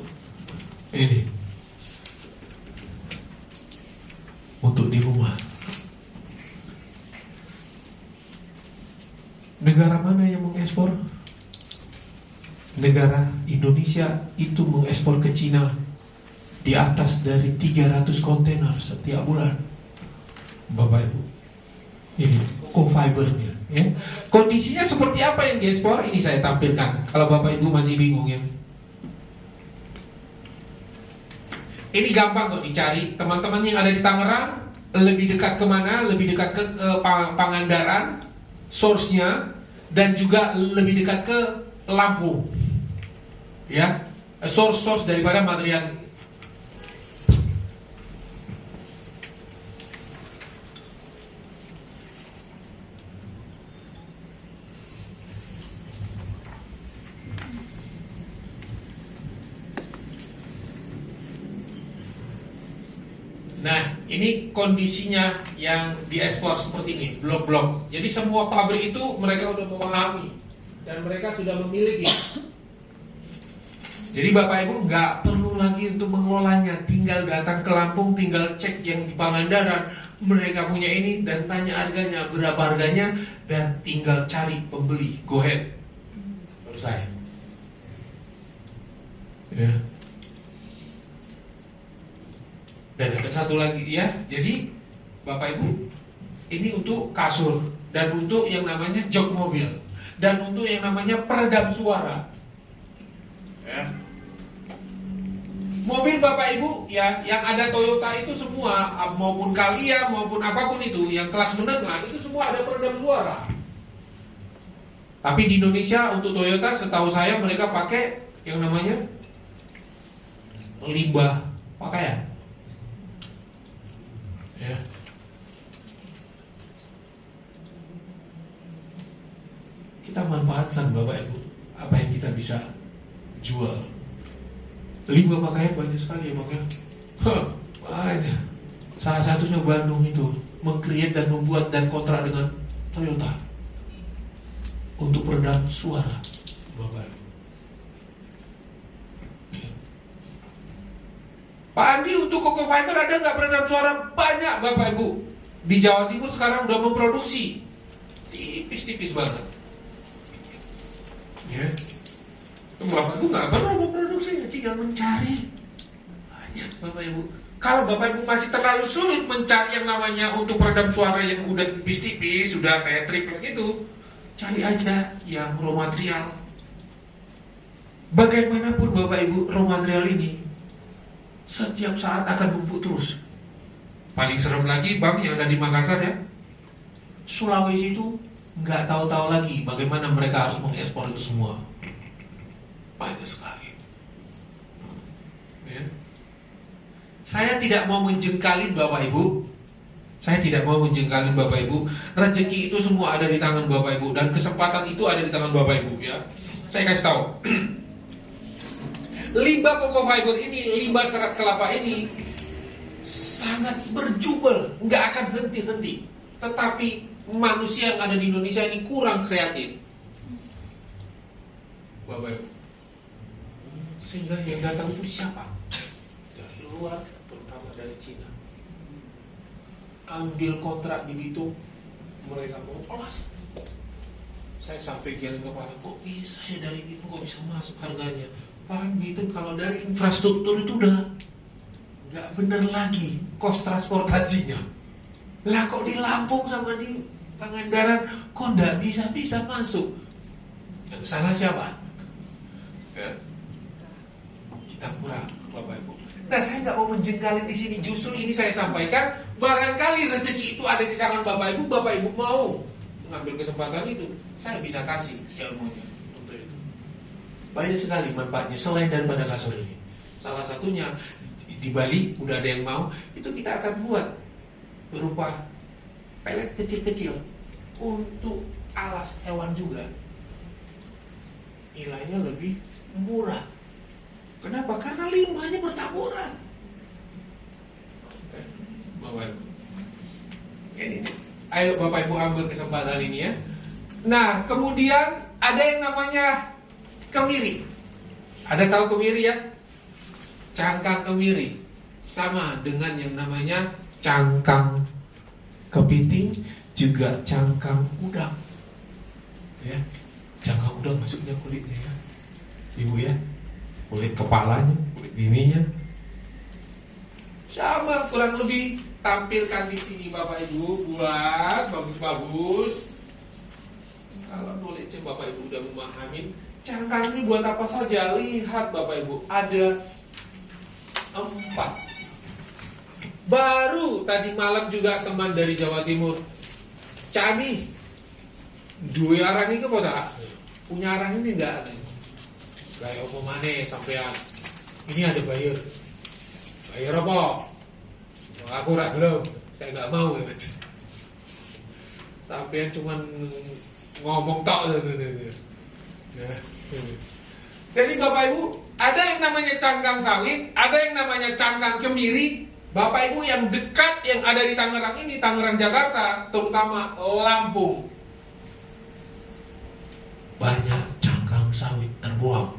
Ini untuk di rumah. Negara mana yang mengekspor? Negara Indonesia itu mengekspor ke Cina di atas dari 300 kontainer setiap bulan. Bapak Ibu, ini co-fibernya, ya. Kondisinya seperti apa yang diekspor? Ini saya tampilkan. Kalau Bapak Ibu masih bingung ya. Ini gampang kok dicari. Teman-teman yang ada di Tangerang, lebih dekat kemana? Lebih dekat ke Pangandaran, source-nya, dan juga lebih dekat ke Lampung. Ya, source daripada material. Nah, ini kondisinya yang diekspor seperti ini, blok-blok. Jadi semua pabrik itu mereka sudah memahami dan mereka sudah memiliki. Jadi Bapak Ibu nggak perlu lagi untuk mengelolanya, tinggal datang ke Lampung, tinggal cek yang di Pangandaran, mereka punya ini dan tanya harganya, berapa harganya, dan tinggal cari pembeli. Go ahead, selesai. Ya. Dan ada satu lagi ya, jadi Bapak Ibu, ini untuk kasur dan untuk yang namanya jok mobil dan untuk yang namanya peredam suara. Ya. Mobil Bapak Ibu ya, yang ada Toyota itu semua maupun Calya maupun apapun itu yang kelas menengah itu semua ada peredam suara. Tapi di Indonesia untuk Toyota setahu saya mereka pakai yang namanya limbah pakaian. Ya. Kita manfaatkan Bapak Ibu apa yang kita bisa jual. Limbah pakaian banyak sekali ya Bang ya. Banyak. Salah satunya Bandung itu meng-create dan membuat dan kontrak dengan Toyota untuk peredam suara Bapak Ibu. Pak Andi, untuk Koko Fiber ada nggak peredam suara? Banyak Bapak Ibu. Di Jawa Timur sekarang udah memproduksi. Tipis-tipis banget. Ya. Bapak Ibu nggak perlu memproduksi, tinggal mencari. Banyak Bapak Ibu. Kalau Bapak Ibu masih terlalu sulit mencari yang namanya untuk peredam suara yang udah tipis-tipis, sudah kayak triple gitu, cari aja yang raw material. Bagaimanapun Bapak Ibu, raw material ini setiap saat akan numpuk terus. Paling serem lagi Bang yang ada di Makassar ya, Sulawesi itu nggak tahu-tahu lagi bagaimana mereka harus mengekspor itu semua. Banyak sekali. Ya. Saya tidak mau menjengkalin Bapak Ibu. Saya tidak mau menjengkalin Bapak Ibu. Rezeki itu semua ada di tangan Bapak Ibu dan kesempatan itu ada di tangan Bapak Ibu ya. Saya kasih tahu. Limbah Koko Fiber ini, limbah serat kelapa ini sangat berjubel, nggak akan henti-henti. Tetapi manusia yang ada di Indonesia ini kurang kreatif. Bapak Ibu. Sehingga yang datang itu siapa? Dari luar, terutama dari Cina. Ambil kontrak di Bitung, mereka mau olas. Saya sampai geleng kepala, kok bisa ya dari Bitung kok bisa masuk harganya? Orang Bitung kalau dari infrastruktur itu udah nggak bener lagi kos transportasinya. Lah kok di Lampung sama di Pangandaran kok nggak bisa masuk? Yang salah siapa? Ya. Kita kurang, Bapak Ibu. Nah, saya nggak mau menjengkalin di sini. Justru ini saya sampaikan, barangkali rezeki itu ada di tangan Bapak Ibu mau mengambil kesempatan itu, saya bisa kasih ilmunya untuk itu. Banyak sekali manfaatnya selain daripada kasur ini. Salah satunya di Bali udah ada yang mau, itu kita akan buat berupa pelet kecil-kecil untuk alas hewan juga. Nilainya lebih murah. Kenapa? Karena limbahnya bertaburan. Bapak Ibu. Ini. Ayo Bapak Ibu ambil kesempatan ini ya. Nah, kemudian ada yang namanya kemiri. Ada tahu kemiri ya? Cangkang kemiri sama dengan yang namanya cangkang kepiting, juga cangkang udang. Ya. Cangkang udang maksudnya kulitnya ya. Ibu ya. Kulit kepalanya, kulit ininya. Sama kurang lebih tampilkan di sini Bapak Ibu, buat bagus-bagus. Kalau knowledge Bapak Ibu udah memahami, cangkang ini buat apa saja? Lihat Bapak Ibu, ada 4. Baru tadi malam juga teman dari Jawa Timur, Cani, 2 arang ini kota, punya arang ini enggak ada. Kayak apa mana sampean? Ini ada bayar. Bayar apa? Aku ora belum. Saya nggak mau ya. Sampean cuman ngomong tok. Ya. Jadi Bapak Ibu, ada yang namanya cangkang sawit, ada yang namanya cangkang kemiri. Bapak Ibu yang dekat yang ada di Tangerang ini, Tangerang Jakarta, terutama Lampung, banyak cangkang sawit terbuang.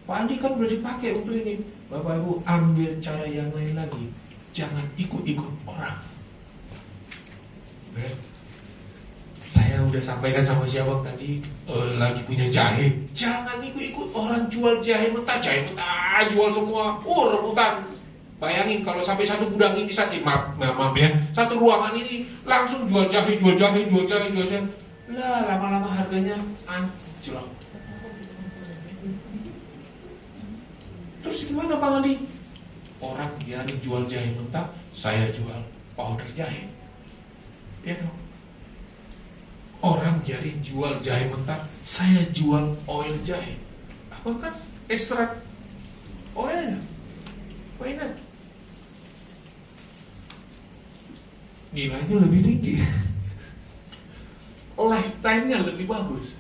Pak Andi kan udah dipakai untuk ini. Bapak Ibu ambil cara yang lain lagi. Jangan ikut-ikut orang. Saya udah sampaikan sama siapa tadi, lagi punya jahe. Jangan ikut-ikut orang jual jahe mentah, jual semua. Rebutan. Bayangin kalau sampai satu gudang ini maaf ya, satu ruangan ini langsung jual jahe. Lah lama-lama harganya anjlok. Terus gimana Pak Andi? Orang biarin jual jahe mentah, saya jual powder jahe. Ya dong. Orang biarin jual jahe mentah, saya jual oil jahe. Apa kan ekstrak oilnya? Why not? Nilainya lebih tinggi, lifetime-nya lebih bagus.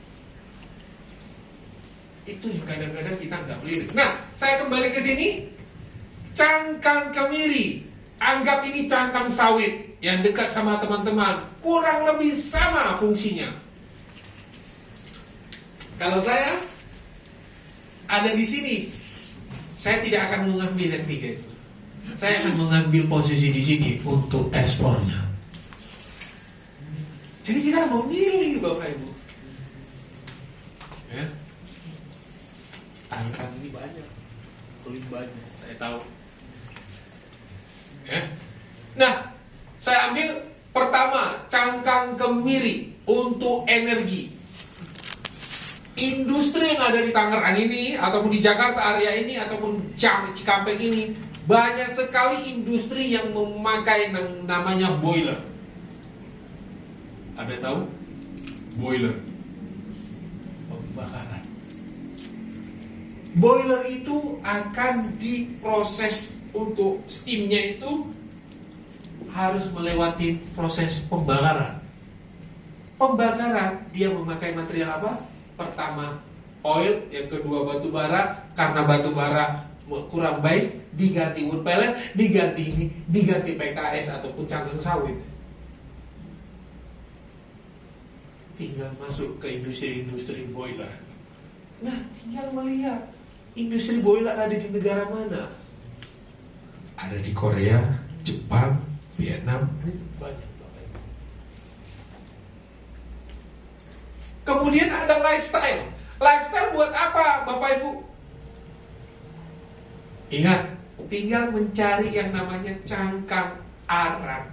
Itu yang kadang-kadang kita nggak melirik. Nah, saya kembali ke sini. Cangkang kemiri, anggap ini cangkang sawit yang dekat sama teman-teman, kurang lebih sama fungsinya. Kalau saya ada di sini, saya tidak akan mengambil yang tiga itu. Saya akan mengambil posisi di sini untuk ekspornya. Jadi kita memilih, Bapak Ibu. Ya. Cangkang ini banyak, kulit banyak, saya tahu. Ya. Nah, saya ambil pertama cangkang kemiri untuk energi. Industri yang ada di Tangerang ini, ataupun di Jakarta area ini, ataupun Cikampek ini, banyak sekali industri yang memakai namanya boiler. Ada tahu? Boiler pembakaran. Boiler itu akan diproses untuk steamnya itu harus melewati proses pembakaran. Pembakaran dia memakai material apa? Pertama oil, yang kedua batu bara. Karena batu bara kurang baik, diganti wood pellet, diganti ini, diganti PKS ataupun cangkang sawit. Tinggal masuk ke industri boiler. Nah, tinggal melihat industri boiler ada di negara mana? Ada di Korea, Jepang, Vietnam, banyak. Kemudian ada lifestyle. Lifestyle buat apa, Bapak Ibu? Ingat, tinggal mencari yang namanya cangkang arang,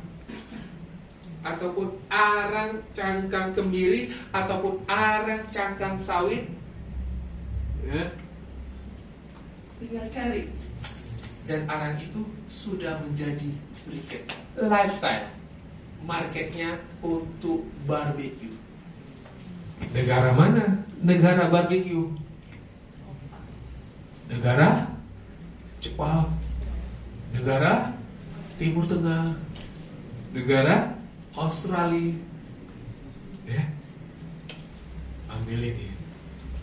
ataupun arang cangkang kemiri, ataupun arang cangkang sawit. Ya. Tinggal cari. Dan arang itu sudah menjadi briket. Lifestyle. Marketnya untuk barbecue. Negara mana? Negara barbecue. Negara Jepang. Negara Timur Tengah. Negara Australia. Ya. Ambil ini.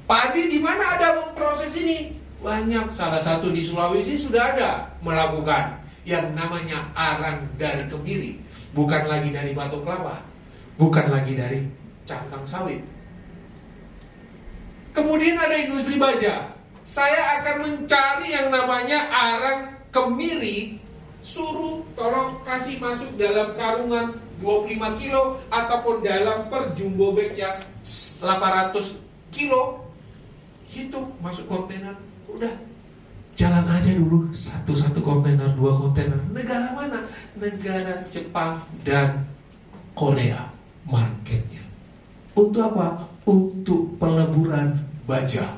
Padi di mana ada proses ini? Banyak. Salah satu di Sulawesi sudah ada melakukan yang namanya arang dari kemiri. Bukan lagi dari batok kelapa, bukan lagi dari cangkang sawit. Kemudian ada industri baja. Saya akan mencari yang namanya arang kemiri. Suruh tolong kasih masuk dalam karungan 25 kilo ataupun dalam per jumbo bag yang 800 kilo. Hitung masuk kontainer. Udah, jalan aja dulu. Satu kontainer, 2 kontainer. Negara mana? Negara Jepang dan Korea marketnya. Untuk apa? Untuk peleburan baja.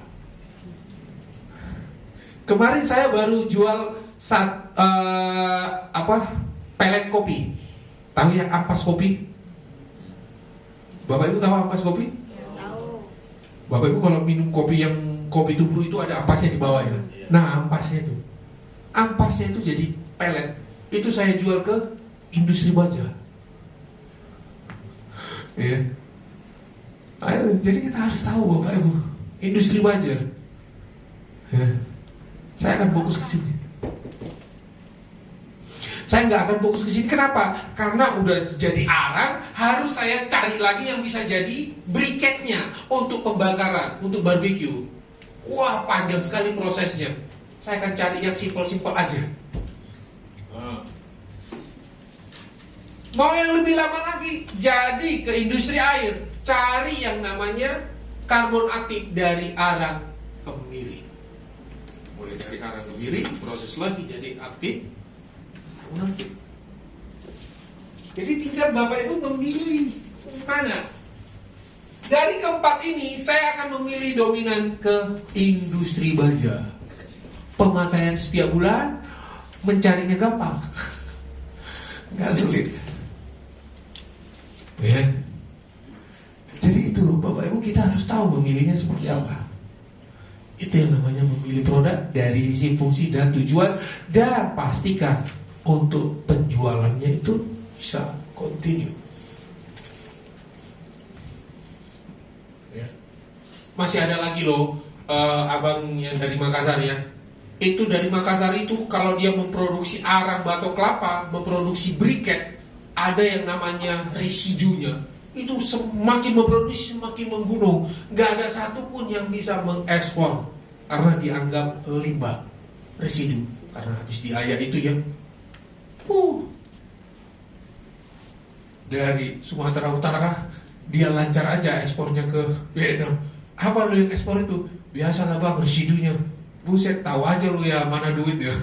Kemarin saya baru jual pelet kopi. Tahu yang ampas kopi? Bapak Ibu tahu ampas kopi? Tahu. Bapak Ibu kalau minum kopi yang kopi tubruk itu ada ampasnya di bawah ya. Nah, ampasnya itu jadi pelet. Itu saya jual ke industri baja. Ya. Ayo, jadi kita harus tahu Bapak Ibu, industri baja. Ya. Saya akan fokus ke sini. Saya nggak akan fokus ke sini. Kenapa? Karena udah jadi arang, harus saya cari lagi yang bisa jadi briketnya untuk pembakaran, untuk barbecue. Wah, panjang sekali prosesnya. Saya akan cari yang simpel-simpel aja. Mau yang lebih lama lagi, jadi ke industri air. Cari yang namanya karbon aktif dari arang kemiri. Mulai dari arang kemiri, proses lagi jadi aktif. Aktif. Jadi tinggal Bapak Ibu memilih mana. Dari keempat ini, saya akan memilih dominan ke industri baja. Pemakaian setiap bulan, mencarinya gampang. Nggak sulit. Ya. Bapak Ibu kita harus tahu memilihnya seperti apa. Itu yang namanya memilih produk dari sisi fungsi dan tujuan, dan pastikan untuk penjualannya itu bisa continue. Ya. Masih ada lagi loh, abang yang dari Makassar ya. Itu dari Makassar itu kalau dia memproduksi arang batok kelapa, memproduksi briket, ada yang namanya residunya. Itu semakin memproduksi semakin menggunung. Gak ada satupun yang bisa mengekspor karena dianggap limbah, residu. Karena habis diayak itu ya. Dari Sumatera Utara dia lancar aja ekspornya ke Vietnam. Apa lo yang ekspor itu? Biasalah bang, residunya. Buset, tahu aja lu ya mana duit ya.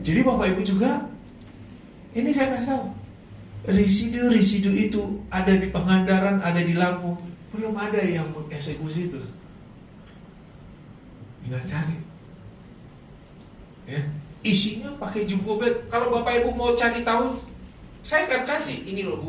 Jadi Bapak Ibu juga, ini saya kasih tahu, residu itu ada di Pangandaran, ada di Lampung, belum ada yang mengeksekusi itu. Tinggal cari. Ya, isinya pakai jumbo bag. Kalau Bapak Ibu mau cari tahu, saya akan kasih ini loh Bu.